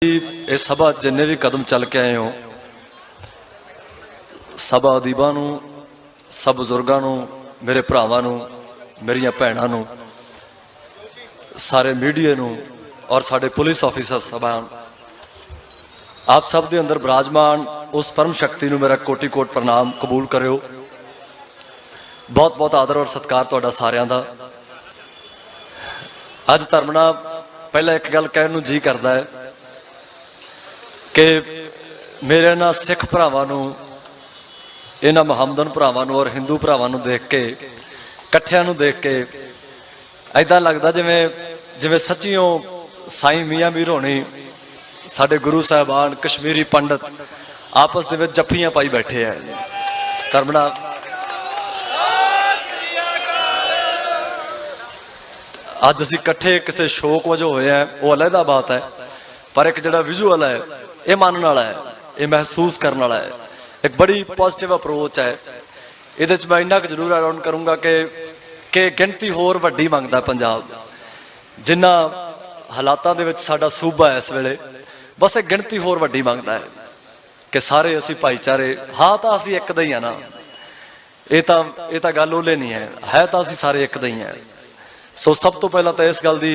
इस सभा जिन्ने भी कदम चल के आए हो, सब अदीबा नूं, सब बुजुर्गों नूं, मेरे भरावां नूं, मेरियां भैणां नूं, सारे मीडिया नूं और साडे पुलिस ऑफिसर साहबान, आप सब दे अंदर विराजमान उस परम शक्ति नूं मेरा कोटि कोट प्रणाम कबूल करियो। बहुत बहुत आदर और सत्कार तुहाडा सारियां दा। अज धर्मना पहला एक गल कहण नूं जी करदा है कि मेरे ना सिख भरावां नूं, इन्हां मुहम्मदन भरावां नूं और हिंदू भरावां नूं देख के, कट्ठियां नूं देख के ऐदां लगदा जिवें जिवें सच्चियों साईं मियां मीर होणी, साडे गुरु साहिबान कश्मीरी पंडित आपस दे विच जफ्फियां पाई बैठे हैं। धर्मना अज असीं कट्ठे किसी शौक वजों होए हैं, वो अलहदा बात है, पर एक जिहड़ा विजुअल है ये मानने वाला है, ये महसूस करने वाला है, एक बड़ी पॉजिटिव अप्रोच है। ये मैं इन्ना जरूर अराउंड करूँगा कि गिनती होर वड्डी मंगदा पंजाब, जिन्ना हालातां दे विच साडा सूबा है इस वेले, बस एक गिनती होर वड्डी मंगदा है कि सारे असीं भाईचारे, हाँ तो असीं एक दा ही है ना, ये तो गल ओले नहीं है तो असीं सारे एक दा ही है। सो सब तो पहला तो इस गल दी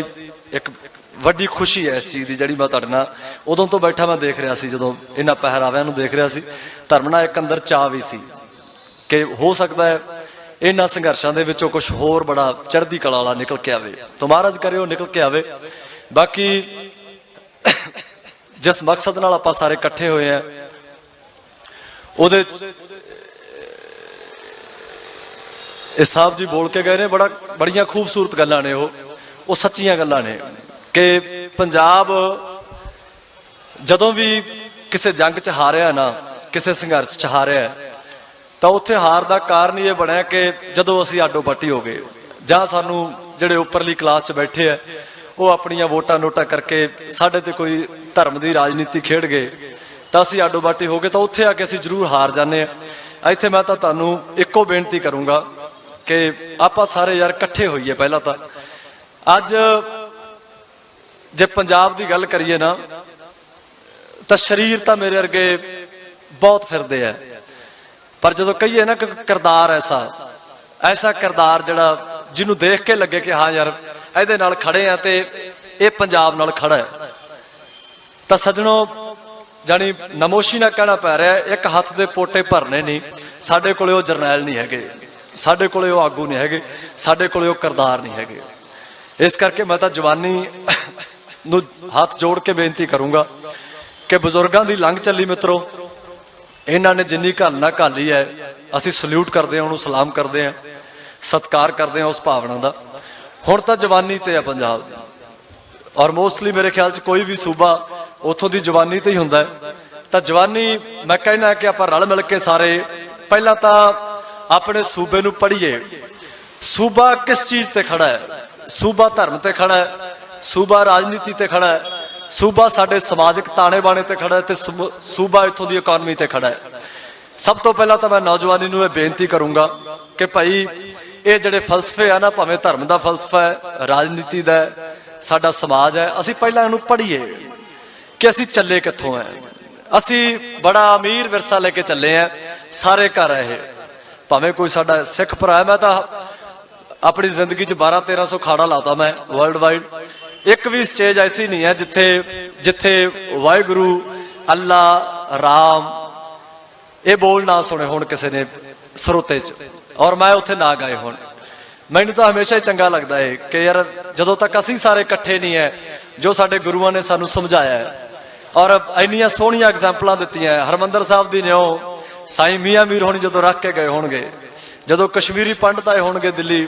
एक वड्डी खुशी है इस चीज़ की, जिहड़ी मैं तुहाडे नाल उदों तो बैठा मैं देख रहा सी, जदों इन्हां पहराविआं नूं देख रहा सी, धर्मना एक अंदर चाह भी सी कि हो सकता है इन्हां संघर्षां दे विचों कुछ होर बड़ा चढ़दी कला वाला निकल के आवे, तो महाराज करियो निकल के आवे। बाकी जिस मकसद नाल आपां सारे इकट्ठे होए हैं, उहदे इस साहब जी बोल के गए ने, बड़ियां खूबसूरत गल्लां ने, वो सच्चियां गल्लां ने कि पंजाब जदों भी किसी जंग च हारिया ना, किसी संघर्ष च हारिया, तो उत्थे हार का कारण ये बनया कि जदों असीं आडो बाटी हो गए, जां सानू जिहड़े उपरली क्लास च बैठे है वो अपनियां वोटां नोटां करके साडे ते कोई धर्म की राजनीति खेड गए, तो असीं आडो बाटी हो गए, तो उत्थे आके असीं जरूर हार जाने। इत्थे मैं तो तुहानू इक्को बेनती करूँगा कि आपां सारे यार इकट्ठे होइए। पहला तो अज जे पंजाब की गल करिए ना, तो शरीर तो मेरे अरगे बहुत फिरदे है, पर जो कहिए ना कि किरदार ऐसा किरदार जिहड़ा जिन्हों देख के लगे कि हाँ यार इहदे नाल खड़े हैं तो ये पंजाब नाल खड़ा है, तो सजनों जानी नमोशी ना कहना पै रहा है, एक हाथ दे पोटे भरने नहीं, साडे कोले वो जरनैल नहीं है, साडे कोले वो आगू नहीं है, साडे कोले वो किरदार नहीं है। इस करके मैं तो जवानी नूं हाथ जोड़ के बेनती करूँगा कि बुजुर्गों की लंघ चली मित्रों, इन्हों ने जिन्नी घालना घाली है, असीं सल्यूट करते हैं, उन्होंने सलाम करते हैं, सत्कार करते हैं उस भावना का। हुण तां जवानी ते है पंजाब, और मोस्टली मेरे ख्याल च कोई भी सूबा उतों की जवानी ते ही हुंदा है। तो जवानी मैं कहना कि आपां रल मिल के सारे पहला तो अपने सूबे नूं पढ़ीए, सूबा किस चीज़ ते खड़ा है, सूबा धर्म ते खड़ा है, सूबा राजनीति ते खड़ा है, सूबा साडे समाजिक ताने बाने ते खड़ा है, तो सूबा इत्थों की इकॉनमी ते खड़ा है। सब तो पहला तो मैं नौजवानी नूं बेनती करूँगा कि भाई ये जिहड़े फलसफे है ना, भावें धर्म का फलसफा है, राजनीति का है, साडा समाज है, असीं पहला इहनूं पढ़ीए कि असीं चले कित्थों है। असीं बड़ा अमीर विरसा लेके चले हैं, सारे घर है, भावें कोई साडा सिख भरा है, मैं तो अपनी जिंदगी 1200-1300 खाड़ा लाता मैं वर्ल्ड वाइड, एक भी स्टेज ऐसी नहीं है जिथे जिथे वाहिगुरू अल्लाह राम ये बोल ना सुने होण किसी ने सरोते च, और मैं उत्थे ना गाए होण। मैनू तो हमेशा ही चंगा लगता है कि यार जदों तक असीं सारे इकट्ठे नहीं है, जो साडे गुरुआं ने सानू समझाया है, और इन्नियां सोहणियां एग्जाम्पलां दित्तियां। हरमंदर साहब दी न्यों साईं मियां मीर होणी जदों रख के गए होणगे, जदों कश्मीरी पंडित आए होणगे दिल्ली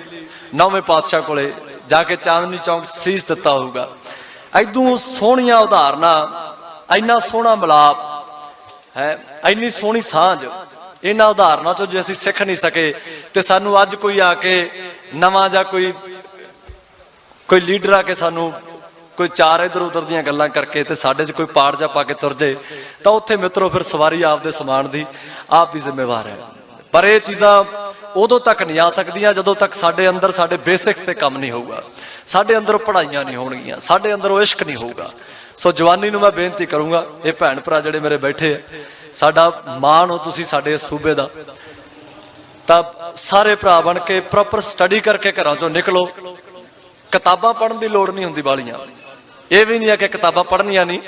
9वें पातशाह कोले जाके चांदनी चौक सीस दिता होगा, ऐदों सोहणियां उदाहरणां, इन्ना सोहना मिलाप है, इन्नी सोहनी सांझ, इन्हां उदाहरणां चों जे असीं सिख नहीं सके तो सानू अज कोई आके नवां जां कोई लीडर आके सानू कोई चार इधर उधर दियां गल्लां करके ते साडे च कोई पाड़ जा पा के तुर जाए, तो उत्थे मित्रों फिर सवारी आपदे समान दी आप भी जिम्मेवार है। पर यह चीज़ां उदों तक नहीं आ सकदियां जदों तक साडे अंदर साडे बेसिक्स ते काम नहीं होगा, साडे अंदरों पढ़ाइयां नहीं होणगियां, साडे अंदरों इश्क नहीं होगा, ਸੋ ਜਵਾਨੀ ਨੂੰ ਮੈਂ ਬੇਨਤੀ ਕਰੂੰਗਾ, ਇਹ ਭੈਣ ਭਰਾ ਜਿਹੜੇ ਮੇਰੇ ਬੈਠੇ ਆ, ਸਾਡਾ ਮਾਣ ਹੋ ਤੁਸੀਂ ਸਾਡੇ ਸੂਬੇ ਦਾ, ਤਾਂ ਸਾਰੇ ਭਰਾ ਬਣ ਕੇ ਪ੍ਰੋਪਰ ਸਟੱਡੀ ਕਰਕੇ ਘਰਾਂ ਚੋਂ ਨਿਕਲੋ। ਕਿਤਾਬਾਂ ਪੜ੍ਹਨ ਦੀ ਲੋੜ ਨਹੀਂ ਹੁੰਦੀ ਵਾਲੀਆਂ, ਇਹ ਵੀ ਨਹੀਂ ਹੈ ਕਿ ਕਿਤਾਬਾਂ ਪੜ੍ਹਨੀਆਂ ਨਹੀਂ,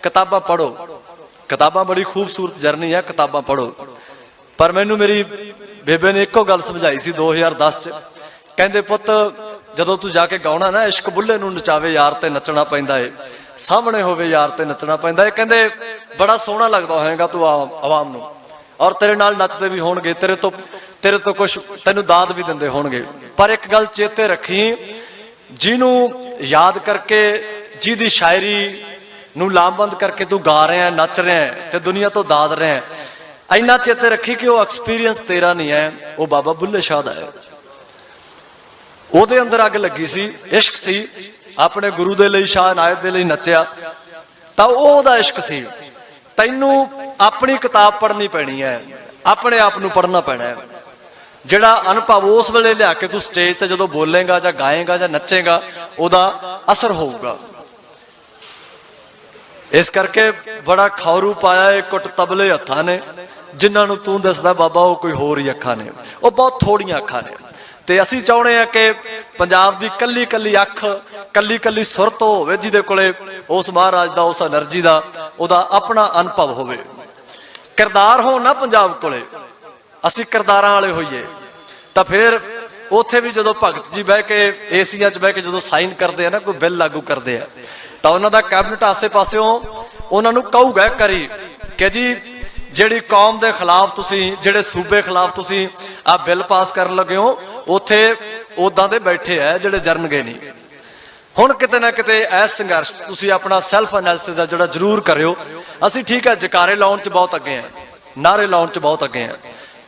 ਕਿਤਾਬਾਂ ਪੜ੍ਹੋ। ਕਿਤਾਬਾਂ ਬੜੀ ਖੂਬਸੂਰਤ ਜਰਨੀ ਹੈ, ਕਿਤਾਬਾਂ ਪੜ੍ਹੋ। ਪਰ ਮੈਨੂੰ ਮੇਰੀ ਬੇਬੇ ਨੇ ਇੱਕੋ ਗੱਲ ਸਮਝਾਈ ਸੀ 2010 ਚ, ਕਹਿੰਦੇ ਪੁੱਤ ਜਦੋਂ ਤੂੰ ਜਾ ਕੇ ਗਾਉਣਾ ਨਾ, ਇਸ਼ਕ ਬੁੱਲੇ ਨੂੰ ਨਚਾਵੇ ਯਾਰ ਤੇ ਨੱਚਣਾ ਪੈਂਦਾ ਏ, ਸਾਹਮਣੇ ਹੋਵੇ ਯਾਰ ਤੇ ਨੱਚਣਾ ਪੈਂਦਾ ਏ। ਕਹਿੰਦੇ ਬੜਾ ਸੋਹਣਾ ਲੱਗਦਾ ਹੋਏਗਾ ਤੂੰ ਆਵਾਮ ਨੂੰ, ਔਰ ਤੇਰੇ ਨਾਲ ਨੱਚਦੇ ਵੀ ਹੋਣਗੇ, ਤੇਰੇ ਤੋਂ ਕੁਛ ਤੈਨੂੰ ਦਾਦ ਵੀ ਦਿੰਦੇ ਹੋਣਗੇ, ਪਰ ਇੱਕ ਗੱਲ ਚੇਤੇ ਰੱਖੀ, ਜਿਹਨੂੰ ਯਾਦ ਕਰਕੇ, ਜਿਹਦੀ ਸ਼ਾਇਰੀ ਨੂੰ ਲਾਮਬੰਦ ਕਰਕੇ ਤੂੰ ਗਾ ਰਿਹਾ, ਨੱਚ ਰਿਹਾ ਤੇ ਦੁਨੀਆ ਤੋਂ ਦਾਦ ਰਿਹਾ, ਇੰਨਾ ਚੇਤੇ ਰੱਖੀ ਕਿ ਉਹ ਐਕਸਪੀਰੀਅੰਸ ਤੇਰਾ ਨਹੀਂ ਹੈ, ਉਹ ਬਾਬਾ ਬੁੱਲੇ ਸ਼ਾਹ ਦਾ ਹੈ। ਉਹਦੇ ਅੰਦਰ ਅੱਗ ਲੱਗੀ ਸੀ, ਇਸ਼ਕ ਸੀ, ਆਪਣੇ ਗੁਰੂ ਦੇ ਲਈ, ਸ਼ਾਹ ਨਾਇਤ ਦੇ ਲਈ ਨੱਚਿਆ, ਤਾਂ ਉਹਦਾ ਇਸ਼ਕ ਸੀ। ਤੈਨੂੰ ਆਪਣੀ ਕਿਤਾਬ ਪੜ੍ਹਨੀ ਪੈਣੀ ਹੈ, ਆਪਣੇ ਆਪ ਨੂੰ ਪੜ੍ਹਨਾ ਪੈਣਾ ਹੈ। ਜਿਹੜਾ ਅਨੁਭਵ ਉਸ ਵੇਲੇ ਲਿਆ ਕੇ ਤੂੰ ਸਟੇਜ ਤੇ ਜਦੋਂ ਬੋਲੇਗਾ ਜਾਂ ਗਾਏਗਾ ਜਾਂ ਨੱਚੇਗਾ, ਉਹਦਾ ਅਸਰ ਹੋਊਗਾ। ਇਸ ਕਰਕੇ ਬੜਾ ਖੌਰੂ ਪਾਇਆ ਇਹ ਕੁੱਟ ਤਬਲੇ ਹੱਥਾਂ ਨੇ, ਜਿਨ੍ਹਾਂ ਨੂੰ ਤੂੰ ਦੱਸਦਾ ਬਾਬਾ ਉਹ ਕੋਈ ਹੋਰ ਹੀ ਅੱਖਾਂ ਨੇ, ਉਹ ਬਹੁਤ ਥੋੜੀਆਂ ਅੱਖਾਂ ਨੇ। ਤੇ ਅਸੀਂ ਚਾਹੁੰਦੇ ਹਾਂ ਕਿ ਪੰਜਾਬ ਦੀ ਕੱਲੀ ਕੱਲੀ ਅੱਖ, ਕੱਲੀ ਕੱਲੀ ਸੁਰਤ ਹੋਵੇ, ਜਿਹਦੇ ਕੋਲੇ ਉਸ ਮਹਾਰਾਜ ਦਾ, ਉਸ એનર્ਜੀ ਦਾ, ਉਹਦਾ ਆਪਣਾ ਅਨੁਭਵ ਹੋਵੇ। ਕਿਰਦਾਰ ਹੋਣ ਨਾ ਪੰਜਾਬ ਕੋਲੇ, ਅਸੀਂ ਕਿਰਦਾਰਾਂ ਵਾਲੇ ਹੋਈਏ, ਤਾਂ ਫਿਰ ਉੱਥੇ ਵੀ ਜਦੋਂ ਭਗਤ ਜੀ ਬਹਿ ਕੇ ਏਸੀਆਂ 'ਚ ਬਹਿ ਕੇ ਜਦੋਂ ਸਾਈਨ ਕਰਦੇ ਆ ਨਾ, ਕੋਈ ਬਿੱਲ ਲਾਗੂ ਕਰਦੇ ਆ, ਤਾਂ ਉਹਨਾਂ ਦਾ ਕੈਬਨਿਟ ਆਸੇ ਪਾਸਿਓਂ ਉਹਨਾਂ ਨੂੰ ਕਹੂਗਾ ਕਰੀ ਕਿ ਜੀ ਜਿਹੜੀ ਕੌਮ ਦੇ ਖਿਲਾਫ ਤੁਸੀਂ, ਜਿਹੜੇ ਸੂਬੇ ਖਿਲਾਫ ਤੁਸੀਂ ਆ ਬਿੱਲ ਪਾਸ ਕਰਨ ਲੱਗੇ ਹੋ, ਉੱਥੇ ਉਦਾਂ ਦੇ ਬੈਠੇ ਆ ਜਿਹੜੇ ਜਰਨਗੇ ਨਹੀਂ। ਹੁਣ ਕਿਤੇ ਨਾ ਕਿਤੇ ਇਸ ਸੰਘਰਸ਼ ਤੁਸੀਂ ਆਪਣਾ ਸੈਲਫ ਐਨਾਲਿਸਿਸ ਆ ਜਿਹੜਾ ਜ਼ਰੂਰ ਕਰਿਓ। ਅਸੀਂ ਠੀਕ ਹੈ ਜਕਾਰੇ ਲਾਉਣ 'ਚ ਬਹੁਤ ਅੱਗੇ ਆ, ਨਾਰੇ ਲਾਉਣ 'ਚ ਬਹੁਤ ਅੱਗੇ ਆ,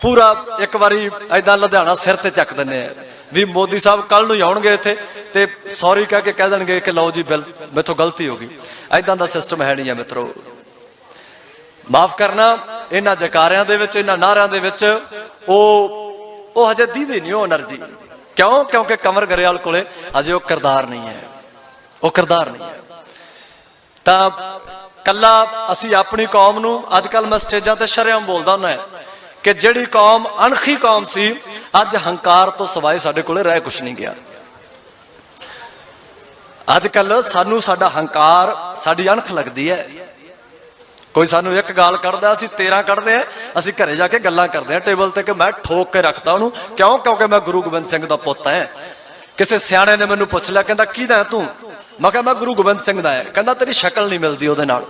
ਪੂਰਾ ਇੱਕ ਵਾਰੀ ਏਦਾਂ ਲੁਧਿਆਣਾ ਸਿਰ ਤੇ ਚੱਕ ਦਿੰਦੇ ਆ ਵੀ ਮੋਦੀ ਸਾਹਿਬ ਕੱਲ ਨੂੰ ਆਉਣਗੇ ਇੱਥੇ ਤੇ ਸੌਰੀ ਕਹਿ ਕੇ ਕਹਿ ਦੇਣਗੇ ਕਿ ਲਓ ਜੀ ਬਿੱਲ ਮੈਥੋਂ ਗਲਤੀ ਹੋ ਗਈ। ਏਦਾਂ ਦਾ ਸਿਸਟਮ ਹੈ ਨਹੀਂ ਆ ਮਿੱਤਰੋ, ਮਾਫ ਕਰਨਾ। ਇਹਨਾਂ ਜਕਾਰਿਆਂ ਦੇ ਵਿੱਚ, ਇਹਨਾਂ ਨਾਰਿਆਂ ਦੇ ਵਿੱਚ ਉਹ ਹਜੇ ਦੀਦੀ ਨਹੀਂ ਉਹ એનર્ਜੀ। ਕਿਉਂ? ਕਿਉਂਕਿ ਕੰਵਰ ਗਰੇਵਾਲ ਕੋਲੇ ਹਜੇ ਉਹ ਕਿਰਦਾਰ ਨਹੀਂ ਹੈ, ਉਹ ਕਿਰਦਾਰ ਨਹੀਂ ਹੈ। ਤਾਂ ਕੱਲਾ ਅਸੀਂ ਆਪਣੀ ਕੌਮ ਨੂੰ, ਅੱਜ ਕੱਲ ਮੈਂ ਸਟੇਜਾਂ ਤੇ ਸ਼ਰੇਆਮ ਬੋਲਦਾ ਹੁੰਦਾ ਕਿ ਜਿਹੜੀ ਕੌਮ ਅਣਖੀ ਕੌਮ ਸੀ, ਅੱਜ ਹੰਕਾਰ ਤੋਂ ਸਿਵਾਏ ਸਾਡੇ ਕੋਲੇ ਰਹਿ ਕੁਛ ਨਹੀਂ ਗਿਆ। ਅੱਜ ਕੱਲ ਸਾਨੂੰ ਸਾਡਾ ਹੰਕਾਰ, ਸਾਡੀ ਅਣਖ ਲੱਗਦੀ ਹੈ। ਕੋਈ ਸਾਨੂੰ ਇੱਕ ਗਾਲ ਕੱਢਦਾ, ਅਸੀਂ 13 ਕੱਢਦੇ ਆ, ਅਸੀਂ ਘਰੇ ਜਾ ਕੇ ਗੱਲਾਂ ਕਰਦੇ ਆ ਟੇਬਲ ਤੇ ਕਿ ਮੈਂ ਠੋਕ ਕੇ ਰੱਖਦਾ ਉਹਨੂੰ। ਕਿਉਂ? ਕਿਉਂਕਿ ਮੈਂ ਗੁਰੂ ਗੋਬਿੰਦ ਸਿੰਘ ਦਾ ਪੁੱਤ ਹਾਂ। ਕਿਸੇ ਸਿਆਣੇ ਨੇ ਮੈਨੂੰ ਪੁੱਛ ਲਿਆ, ਕਹਿੰਦਾ ਕਿਹਦਾ ਹੈ ਤੂੰ? ਮੈਂ ਕਿਹਾ ਮੈਂ ਗੁਰੂ ਗੋਬਿੰਦ ਸਿੰਘ ਦਾ ਹੈ। ਕਹਿੰਦਾ ਤੇਰੀ ਸ਼ਕਲ ਨਹੀਂ ਮਿਲਦੀ ਉਹਦੇ ਨਾਲ।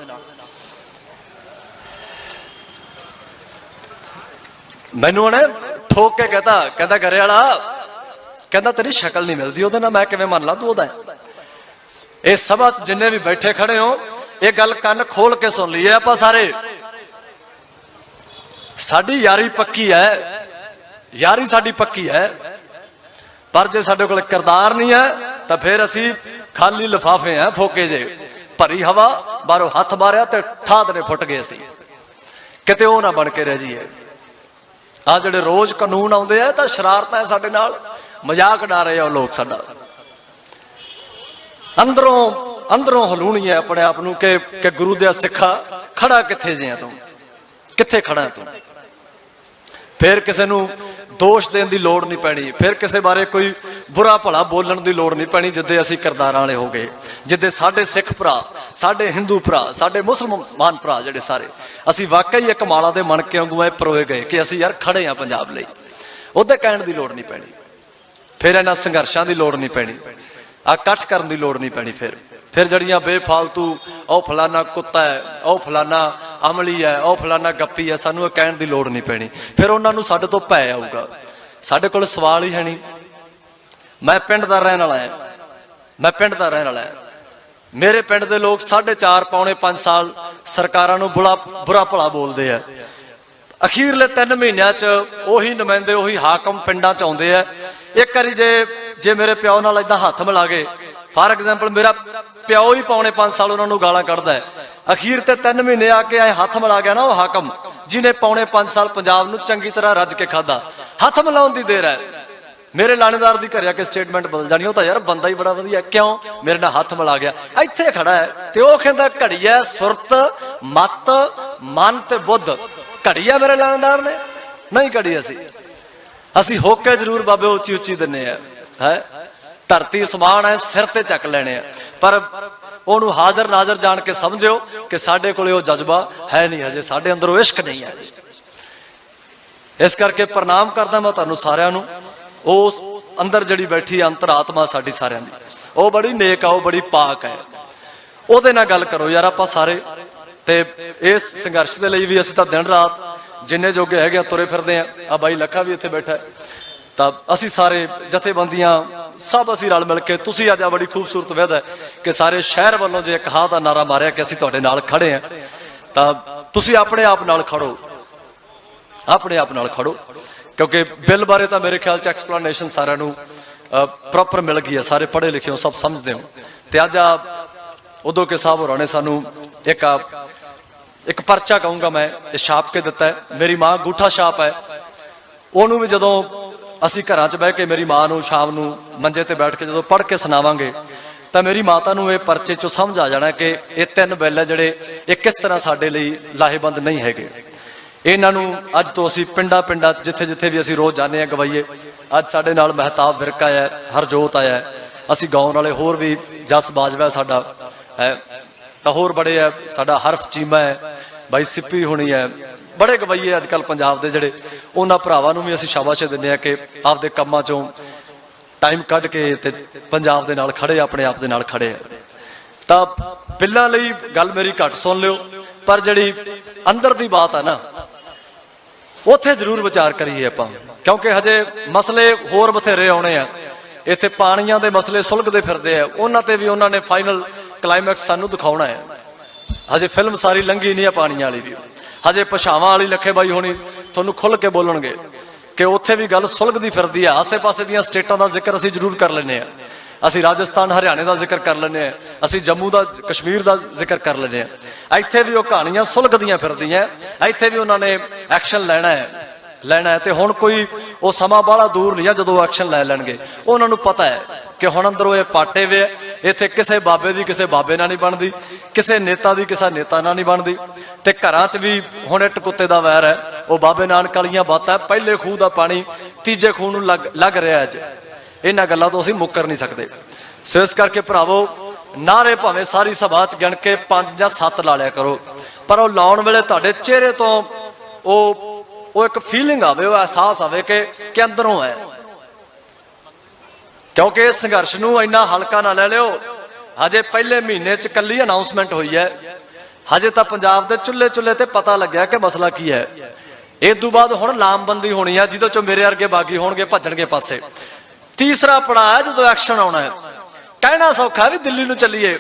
ਮੈਨੂੰ ਉਹਨੇ ਠੋਕ ਕੇ ਕਹਿੰਦਾ ਘਰੇ ਵਾਲਾ, ਕਹਿੰਦਾ ਤੇਰੀ ਸ਼ਕਲ ਨਹੀਂ ਮਿਲਦੀ ਉਹਦੇ ਨਾਲ। ਮੈਂ ਕਿਵੇਂ ਮੰਨ ਲਾ ਤੂੰ ਉਹਦਾ ਹੈ? ਇਹ ਸਭਾ ਜਿੰਨੇ ਵੀ ਬੈਠੇ ਖੜੇ ਹੋ, ਇਹ ਗੱਲ ਕੰਨ ਖੋਲ ਕੇ ਸੁਣ ਲਈਏ ਆਪਾਂ ਸਾਰੇ। ਸਾਡੀ ਯਾਰੀ ਪੱਕੀ ਹੈ, ਯਾਰੀ ਸਾਡੀ ਪੱਕੀ ਹੈ, ਪਰ ਜੇ ਸਾਡੇ ਕੋਲ ਕਿਰਦਾਰ ਨਹੀਂ ਹੈ ਤਾਂ ਫਿਰ ਅਸੀਂ ਖਾਲੀ ਲਿਫਾਫੇ ਆ, ਫੋਕੇ ਜੇ, ਭਰੀ ਹਵਾ, ਬਾਹਰੋਂ ਹੱਥ ਮਾਰਿਆ ਤੇ ਠਾਦ ਨੇ ਫੁੱਟ ਗਏ। ਅਸੀਂ ਕਿਤੇ ਉਹ ਨਾ ਬਣ ਕੇ ਰਹਿ ਜਾਈਏ। ਆ ਜਿਹੜੇ ਰੋਜ਼ ਕਾਨੂੰਨ ਆਉਂਦੇ ਆ ਤਾਂ ਸ਼ਰਾਰਤਾਂ ਹੈ ਸਾਡੇ ਨਾਲ, ਮਜ਼ਾਕ ਉਡਾ ਰਹੇ ਆ ਉਹ ਲੋਕ ਸਾਡਾ। ਅੰਦਰੋਂ ਹਲੂਣੀ ਹੈ ਆਪਣੇ ਆਪ ਨੂੰ ਕਿ ਗੁਰੂ ਦੇ ਸਿੱਖਾ ਖੜਾ ਕਿੱਥੇ ਜਿਆ ਤੂੰ, ਕਿੱਥੇ ਖੜਾ ਤੂੰ? ਫਿਰ ਕਿਸੇ ਨੂੰ ਦੋਸ਼ ਦੇਣ ਦੀ ਲੋੜ ਨਹੀਂ ਪੈਣੀ, ਫਿਰ ਕਿਸੇ ਬਾਰੇ ਕੋਈ ਬੁਰਾ ਭਲਾ ਬੋਲਣ ਦੀ ਲੋੜ ਨਹੀਂ ਪੈਣੀ। ਜਿੱਦੇ ਅਸੀਂ ਕਿਰਦਾਰਾਂ ਵਾਲੇ ਹੋ ਗਏ, ਜਿੱਦੇ ਸਾਡੇ ਸਿੱਖ ਭਰਾ, ਸਾਡੇ ਹਿੰਦੂ ਭਰਾ, ਸਾਡੇ ਮੁਸਲਮਾਨ ਭਰਾ ਜਿਹੜੇ ਸਾਰੇ, ਅਸੀਂ ਵਾਕਈ ਇੱਕ ਮਾਲਾ ਦੇ ਮਣਕੇ ਵਾਂਗੂ ਐ ਪਰੋਏ ਗਏ ਕਿ ਅਸੀਂ ਯਾਰ ਖੜੇ ਆ ਪੰਜਾਬ ਲਈ। ਉਹਦੇ ਕਹਿਣ ਦੀ ਲੋੜ ਨਹੀਂ ਪੈਣੀ, ਫਿਰ ਇਹਨਾਂ ਸੰਘਰਸ਼ਾਂ ਦੀ ਲੋੜ ਨਹੀਂ ਪੈਣੀ, ਆ ਇਕੱਠ ਕਰਨ ਦੀ ਲੋੜ ਨਹੀਂ ਪੈਣੀ। ਫਿਰ ਜਿਹੜੀਆਂ ਬੇਫਾਲਤੂ ਉਹ ਫਲਾਨਾ ਕੁੱਤਾ ਹੈ, ਉਹ ਫਲਾਨਾ ਅਮਲੀ ਹੈ, ਉਹ ਫਲਾਨਾ ਗੱਪੀ ਹੈ, ਸਾਨੂੰ ਇਹ ਕਹਿਣ ਦੀ ਲੋੜ ਨਹੀਂ ਪੈਣੀ। ਫਿਰ ਉਹਨਾਂ ਨੂੰ ਸਾਡੇ ਤੋਂ ਭੈ ਆਊਗਾ। ਸਾਡੇ ਕੋਲ ਸਵਾਲ ਹੀ ਹੈ ਨਹੀਂ। ਮੈਂ ਪਿੰਡ ਦਾ ਰਹਿਣ ਵਾਲਾ ਹੈ, ਮੈਂ ਪਿੰਡ ਦਾ ਰਹਿਣ ਵਾਲਾ ਹੈ। ਮੇਰੇ ਪਿੰਡ ਦੇ ਲੋਕ 4.5 ਪੌਣੇ 5 ਸਾਲ ਸਰਕਾਰਾਂ ਨੂੰ ਬੁਰਾ ਭਲਾ ਬੋਲਦੇ ਆ। ਅਖੀਰਲੇ 3 ਮਹੀਨਿਆਂ 'ਚ ਉਹੀ ਨੁਮਾਇੰਦੇ, ਉਹੀ ਹਾਕਮ ਪਿੰਡਾਂ 'ਚ ਆਉਂਦੇ ਆ। ਇੱਕ ਵਾਰੀ ਜੇ ਮੇਰੇ ਪਿਓ ਨਾਲ ਏਦਾਂ ਹੱਥ ਮਿਲਾ ਗਏ, ਫਾਰ ਐਗਜ਼ਾਮਪਲ ਮੇਰਾ ਪਿਓ ਹੀ ਪੌਣੇ 5 ਸਾਲ ਉਹਨਾਂ ਨੂੰ ਗਾਲਾਂ ਕੱਢਦਾ ਹੈ, ਅਖੀਰ ਤੇ 3 ਮਹੀਨੇ ਆ ਕੇ ਆਏ ਹੱਥ ਮਿਲਾ ਗਿਆ ਨਾ ਉਹ ਹਾਕਮ, ਜਿਹਨੇ ਪੌਣੇ 5 ਸਾਲ ਪੰਜਾਬ ਨੂੰ ਚੰਗੀ ਤਰ੍ਹਾਂ ਰੱਜ ਕੇ ਖਾਦਾ। ਹੱਥ ਮਿਲਾਉਣ ਦੀ ਦੇਰ ਹੈ, मेरे लाणेदार दी घरे आके स्टेटमेंट बदल जानी, वो तो यार बंदा ही बड़ा वधिया, क्यों मेरे नाल हथ मिला गया, इत्थे खड़ा है ते वो कहंदा घड़िया सुरत मत मन ते बुद्ध, घड़िया मेरे लाणेदार ने नहीं घड़ी, असी होके जरूर बाबे उची उची दिने है, धरती समान है सिर ते चक लेने, पर ओनू हाजर नाजर जान के समझो कि साडे कोले वो जज्बा है नहीं, हजे साडे अंदर वो इश्क नहीं है। इस करके प्रणाम करदा मैं तुहानू सारिआं नू, उस अंदर जड़ी बैठी अंतर आत्मा साडी सारिआं दी, वो बड़ी नेक है, वो बड़ी पाक है, ਉਹਦੇ ਨਾਲ गल करो यार। आपां सारे ते इस संघर्ष के लिए भी असीं तां दिन रात जिन्ने जोगे है तुरे फिरदे आ बाई लखा भी इत्थे बैठा है, तो असीं सारे जथेबंदियां सब असीं रल मिल के, तुसीं अज बड़ी खूबसूरत विध है कि सारे शहर वालों जे एक हाँ का नारा मारिया कि असीं तुहाडे नाल खड़े हैं, तो तुसीं अपने आप नाल खड़ो, अपने आप नाल खड़ो, क्योंकि बिल बारे तो मेरे ख्याल च एक्सप्लेनेशन सारिआं नूं प्रॉपर मिल गई है, सारे पढ़े लिखे हो, सब समझते हो। तो अज उदो के साहब होरां ने सानू एक परचा कहूँगा मैं छाप के दिता है, मेरी माँ अंगूठा छाप है, उन्होंने भी जदों असीं घरां च बह के मेरी माँ नूं शाम नूं मंजे ते बैठ के जदों पढ़ के सुनावांगे तो मेरी माता नूं ये परचे चों समझ आ जाना कि ये 3 बिल है जिहड़े ये किस तरह साडे लई लाहेबंद नहीं हैगे। इन्हां नूं अज तो असीं पिंडां पिंडां जिथे जिथे भी असीं रोज़ जाने गवाईए, अज साडे नाल महताब विरक आया, हरजोत आया, असीं गाउण वाले होर भी जस बाजवा साडा है, होर बड़े है, साडा हरफ चीमा है, भाई सिप्पी होनी है, बड़े गवाईए अजकल पंजाब दे जिहड़े, उन्हां भरावां नूं भी असीं शाबाश दिंदे आ कि आपदे कम्मां चों टाइम कढ के ते पंजाब दे नाल खड़े, अपने आप दे नाल खड़े। तां बिल्लां लई गल मेरी घट सुन लिओ, पर जिहड़ी अंदर दी बात है ना उत्थे जरूर विचार करिए आपां, क्योंकि हजे मसले होर बथेरे आउणे आ, इत्थे पाणीआं दे मसले सुलगदे फिरदे आ, उन्हां ते भी उन्हां ने फाइनल क्लाइमैक्स सानू दिखाउणा है। हजे फिल्म सारी लंघी नहीं है पाणीआं वाली भी, हजे भाषावां वाली लखे बाई होनी तुहानू खुल के बोलणगे कि उत्थे भी गल सुलगदी फिरदी है। आसे पासे दीआं स्टेटां दा जिक्र असीं जरूर कर लैंदे आ, असीं राजस्थान हरियाणे का जिक्र कर लें, असीं जम्मू का कश्मीर का जिक्र कर लें, इत्थे भी वो कहानियां सुलगदियां फिरदियां, इत्थे भी उन्होंने एक्शन लेना है तो हुण कोई वो समा बड़ा दूर नहीं है जदों एक्शन लै लैणगे। उन्होंने पता है कि हुण अंदरों ये पाटे वे, इत्थे किसी बाबे की किसी बाबे नाल नहीं बनती, किसी नेता की किसी नेता नाल नहीं बनती, तो घरां च भी हुण इट कुत्ते दा वैर है, वो बाबे नानक वालियां बातां, पहले खूह का पानी तीजे खूह नूं लग रहा है, अज इन्हां गल्लां तो असीं मुकर नहीं सकते। सो इस करके भरावो नारे भावें सारी सभा च गिण के 5 या 7 ला लिया करो, पर वो लाउण वेले तुहाडे चेहरे तो वो एक फीलिंग आवे, वो एहसास आवे कि अंदरों है, क्योंकि इस संघर्ष नूं इन्ना हल्का ना ले लिओ। हजे पहले महीने च कल्ली अनाउंसमेंट हुई है, हजे तो पंजाब के चुल्हे चुल्हे ते पता लग्या कि मसला की है। इस तों बाद हुण लामबंदी होनी है, जिहदे चों मेरे वर्गे बागी होणगे भज्जणगे पासे। तीसरा पड़ाव है जो एक्शन आना है। कहना सौखा भी दिल्ली नूं चलीए,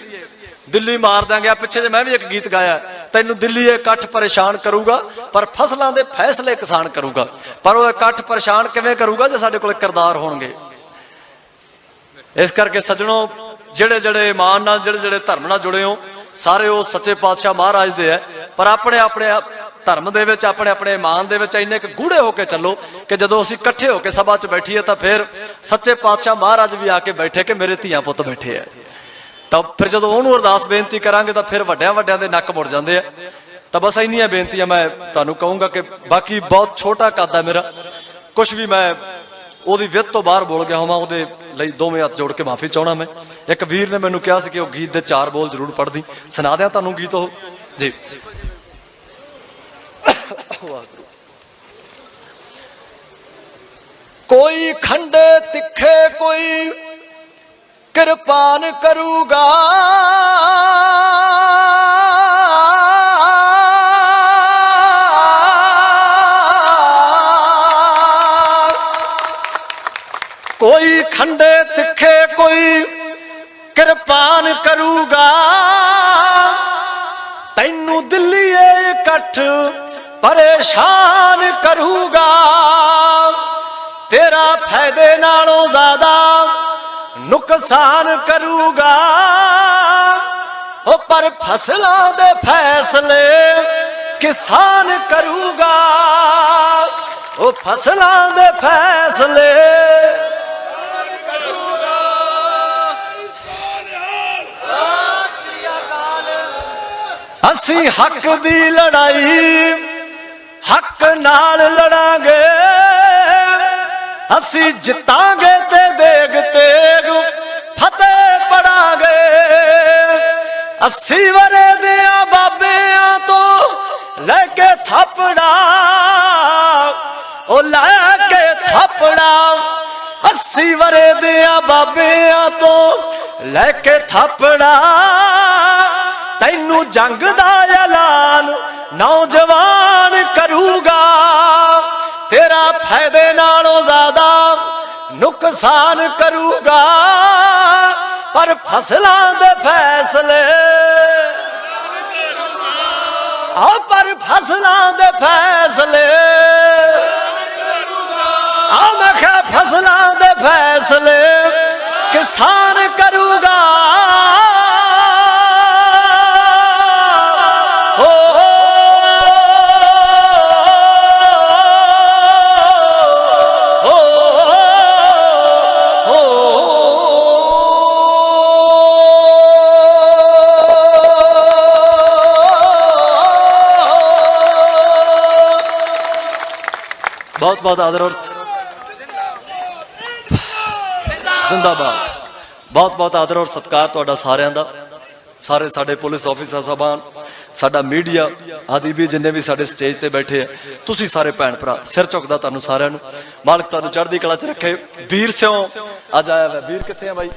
दिल्ली मार देंगे, पिछे जे मैं भी एक गीत गाया, तैनूं दिल्ली इकट्ठ परेशान करूगा पर फसलों के फैसले किसान करूगा। पर वो इकट्ठ परेशान किवें करूगा जो साडे कोल किरदार होणगे। इस करके सज्जणों, जिहड़े जिहड़े ईमान नाल जिहड़े जिहड़े धर्म नाल जुड़े हो, सारे वो सच्चे पातशाह महाराज दे है, पर अपने अपने धर्म दे विच अपने अपने ईमान दे विच इन्ने गूढ़े होके चलो कि जदों असीं इकट्ठे होकर सभा च बैठीए तो फिर सच्चे पातशाह महाराज भी आके बैठे कि मेरे धीआं पुत्त बैठे है। तो फिर जदों उहनूं अरदास बेनती करांगे तो फिर वड्डियां वड्डियां दे नक मुड़ जांदे आ। तो बस इन्नियां बेनतियां मैं तुहानूं कहूँगा कि बाकी बहुत छोटा कद है मेरा, कुछ भी मैं ਉਹਦੀ ਵਿੱਤ ਤੋਂ ਬਾਹਰ ਬੋਲ ਗਿਆ ਹੋਵਾਂ, ਉਹਦੇ ਲਈ ਦੋਵੇਂ ਹੱਥ ਜੋੜ ਕੇ ਮਾਫੀ ਚਾਹਣਾ। ਮੈਂ ਇੱਕ ਵੀਰ ਨੇ ਮੈਨੂੰ ਕਿਹਾ ਸੀ ਕਿ ਉਹ ਗੀਤ ਦੇ 4 ਬੋਲ ਜ਼ਰੂਰ ਪੜ੍ਹਦੀ, ਸੁਣਾ ਦਿਆਂ ਤੁਹਾਨੂੰ ਗੀਤ ਉਹ ਜੀ। कोई खंडे तिखे कोई कृपान करूगा, कोई खंडे तिखे कोई कृपान करूगा, तैनू दिल्ली इकट्ठ परेशान करूगा, तेरा फायदे नालों ज्यादा नुकसान करूगा। ओ पर फसलों दे फैसले किसान करूगा, ओ फसलों दे फैसले असी हक दी लड़ाई हक नाल लड़ांगे, असी जितांगे ते देग तेग फतेह पड़ांगे। 80 वरे दिया बाबियां तो लैके थपड़ा, ओ लैके थपड़ा 80 वरे दिया बाबियां तो लैके थपड़ा। तैनू जंग दा ऐलान नौजवान करूगा, तेरा फायदे नालों ज्यादा नुकसान करूगा। पर फसलां दे फैसले पर फसलां दे फैसले मैं क्या फसलां दे फैसले किसान करूगा। बहुत बहुत आदर और जिंदाबाद, बहुत बहुत आदर और सत्कार तुहाडा सारिਆਂ ਦਾ। सारे साडे पुलिस ऑफिसर साहबान, साडा मीडिया आदि भी जिन्ने भी साडे स्टेज ते बैठे हैं, तुसी सारे भैन भरा सिर झुकदा तुहानू सारिਆਂ ਨੂੰ। मालिक तुहानू चढ़दी कला च रखे। वीर सिंह अज आया है, वीर कित्थे है भाई?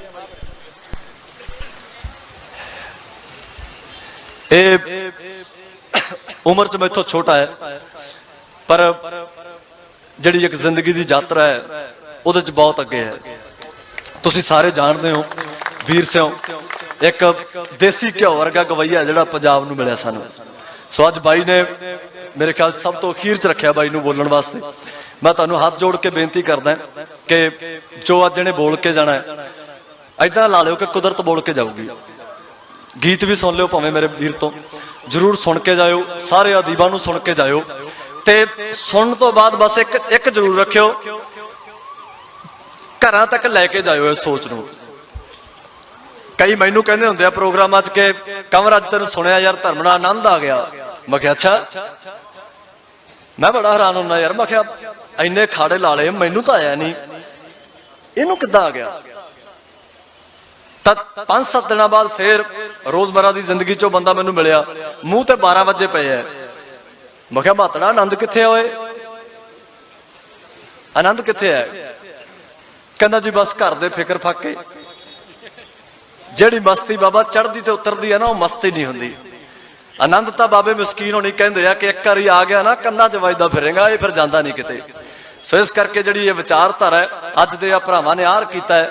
ए उम्र च मैथों छोटा है, पर जिहड़ी एक जिंदगी की यात्रा है उहदे च बहुत अगे है। तुसी सारे जानते हो वीर सिंह एक देसी घ्यो वर्गा गवैया जिहड़ा पंजाब नूं मिलिया सानू। सो अज बाई ने मेरे ख्याल सब तो अखीर च रखिया बाई नूं बोलण वास्ते। मैं तुहानूं हाथ जोड़ के बेनती करदा कि जो अज इहने बोल के जाना है ऐदां ला लिओ कि कुदरत बोल के जाऊगी। गीत भी सुन लिओ भावें मेरे वीर तो, जरूर सुन के जाओ, सारे अदीबां नूं सुन के जाओ। ते सुन तो बाद बस एक जरूर रखियो, घर तक लैके जाओ इस सोच नूं। कई मैनू कहते होंगे प्रोग्रामां च के कंवर अज तेन सुनिया यार धर्म नाल आनंद आ गया। मैं क्या अच्छा, मैं बड़ा हैरान होना यार। मैं क्या इन्ने खाड़े ला ले, मैनू तो आया नहीं, इनू किद्दां आ गया? 5-7 दिन बाद फिर रोजमर्रा की जिंदगी चो बंदा मैनू मिलिया, मूँह ते 12 वजे पे है। मैं क्या बातड़ा आनंद कित्थे होए, आनंद कित्थे है? कहंदा जी बस घर दे फिक्र फाके, जिहड़ी मस्ती बाबा चढ़दी ते उतरदी है ना, वो मस्ती नहीं हुंदी। आनंद तां बाबे मस्कीन होनी कहंदे आ कि एक बारी आ गया ना कंधां च वजदा फिरेगा, ये फिर जांदा नहीं किते। सो इस करके जिहड़ी ये विचारधारा है अज दे आ भरावां ने आर कीता है,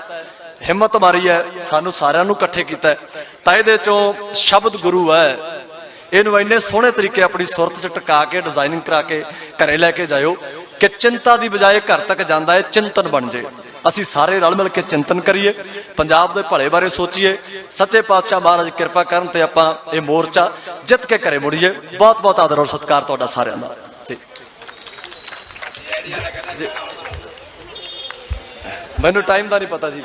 हिम्मत मारी है, सानू सारिआं नूं इकट्ठे कीता है। तां इहदे चों शब्द गुरु है, इहनूं इन्ने सोहणे तरीके अपनी सुरत च टका के डिजाइनिंग करा के घरे लैके जाओ कि चिंता की बजाय घर तक जाता है चिंतन बन जाए। असी सारे रल मिल के चिंतन करिए, पंजाब के भले बारे सोचीए, सच्चे पातशाह महाराज कृपा करन ते आपां ये मोर्चा जित के घरे मुड़ीए। बहुत बहुत आदर और सत्कार तुहाडा सारिआं दा जी। मैनूं टाइम का नहीं पता जी।